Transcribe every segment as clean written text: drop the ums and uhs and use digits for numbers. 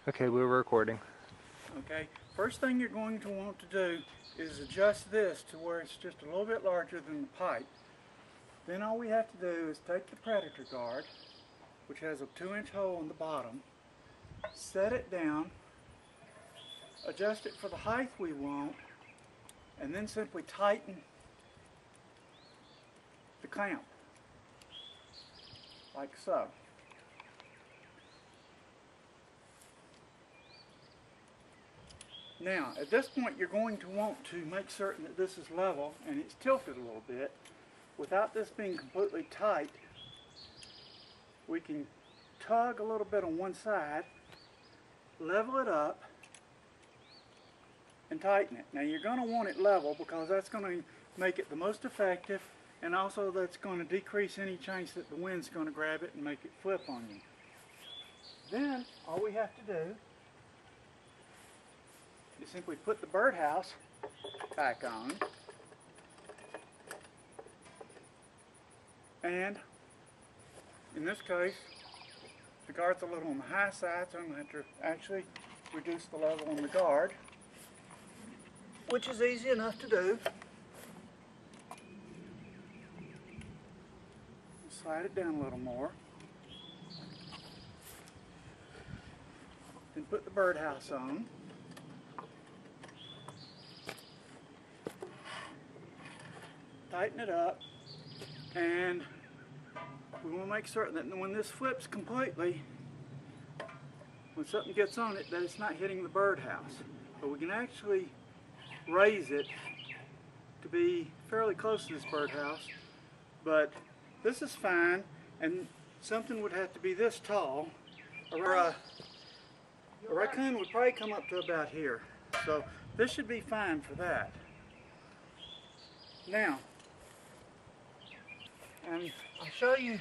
Okay, we're recording. Okay, first thing you're going to want to do is adjust this to where it's just a little bit larger than the pipe. Then all we have to do is take the predator guard, which has a 2-inch hole in the bottom, set it down, adjust it for the height we want, and then simply tighten the clamp, like so. Now, at this point, you're going to want to make certain that this is level and it's tilted a little bit. Without this being completely tight, we can tug a little bit on one side, level it up, and tighten it. Now, you're going to want it level because that's going to make it the most effective, and also that's going to decrease any chance that the wind's going to grab it and make it flip on you. Then, all we have to do is simply put the birdhouse back on, and in this case the guard's a little on the high side, so I'm going to have to actually reduce the level on the guard, which is easy enough to do. Slide it down a little more, then put the birdhouse on. Tighten it up, and we want to make certain that when this flips completely, when something gets on it, that it's not hitting the birdhouse. But we can actually raise it to be fairly close to this birdhouse, but this is fine, and something would have to be this tall, or a raccoon would probably come up to about here. So this should be fine for that. Now, and I'll show you,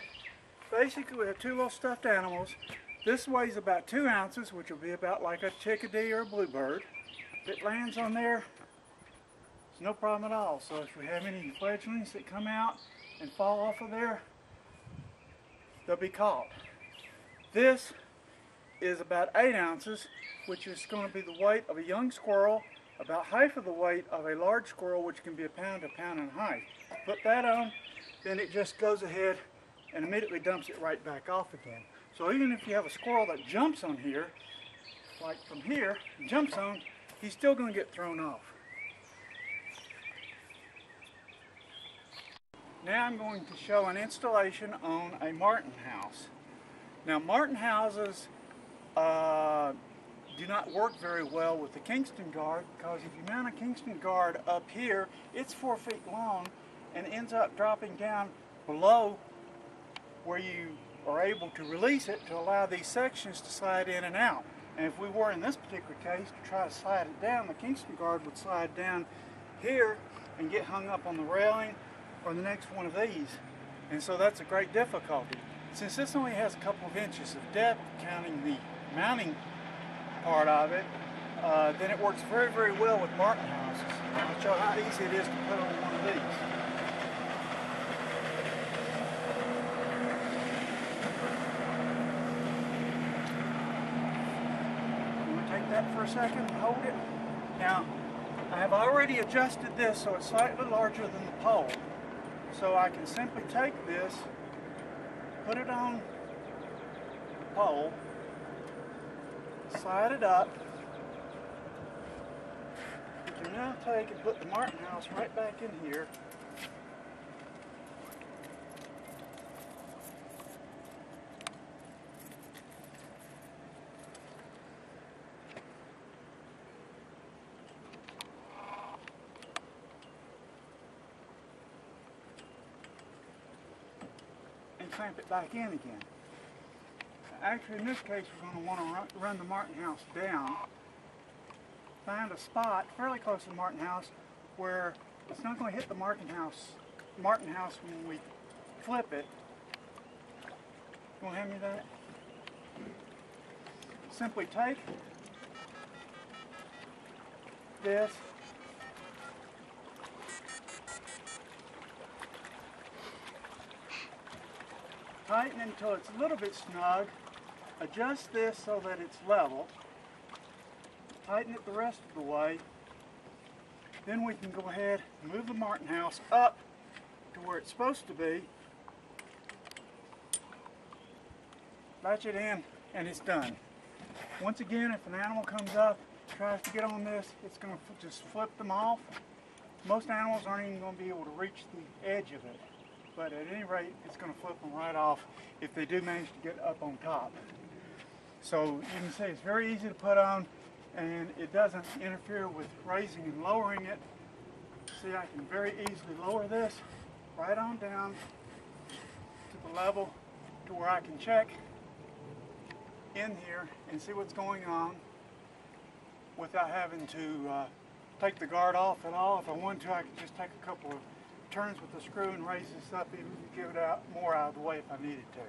basically we have two little stuffed animals. This weighs about 2 ounces, which will be about like a chickadee or a bluebird. If it lands on there, it's no problem at all. So if we have any fledglings that come out and fall off of there, they'll be caught. This is about 8 ounces, which is going to be the weight of a young squirrel, about half of the weight of a large squirrel, which can be a pound and a half. Put that on, then it just goes ahead and immediately dumps it right back off again. So even if you have a squirrel that jumps on here, like from here, jumps on, he's still going to get thrown off. Now I'm going to show an installation on a martin house. Now martin houses do not work very well with the Kingston guard, because if you mount a Kingston guard up here, it's 4 feet long and ends up dropping down below where you are able to release it to allow these sections to slide in and out. And if we were in this particular case to try to slide it down, the Kingston guard would slide down here and get hung up on the railing or the next one of these. And so that's a great difficulty. Since this only has a couple of inches of depth, counting the mounting part of it, then it works very, very well with martin houses. I'll show how easy it is to put on one of these. I'm going to take that for a second and hold it. Now, I have already adjusted this so it's slightly larger than the pole. So I can simply take this, put it on the pole, slide it up. You can now take and put the martin house right back in here. And clamp it back in again. Actually, in this case, we're going to want to run the martin house down, find a spot fairly close to the martin house where it's not going to hit the martin house when we flip it. You want to hand me that? Simply take this, tighten until it's a little bit snug, adjust this so that it's level, tighten it the rest of the way. Then we can go ahead and move the Martin house up to where it's supposed to be. Latch it in, and it's done. Once again, if an animal comes up, tries to get on this, it's going to just flip them off. Most animals aren't even going to be able to reach the edge of it, but at any rate, it's going to flip them right off if they do manage to get up on top. So you can see it's very easy to put on, and it doesn't interfere with raising and lowering it. See, I can very easily lower this right on down to the level to where I can check in here and see what's going on without having to take the guard off at all. If I want to, I could just take a couple of turns with the screw and raise this up, even give it out more out of the way if I needed to.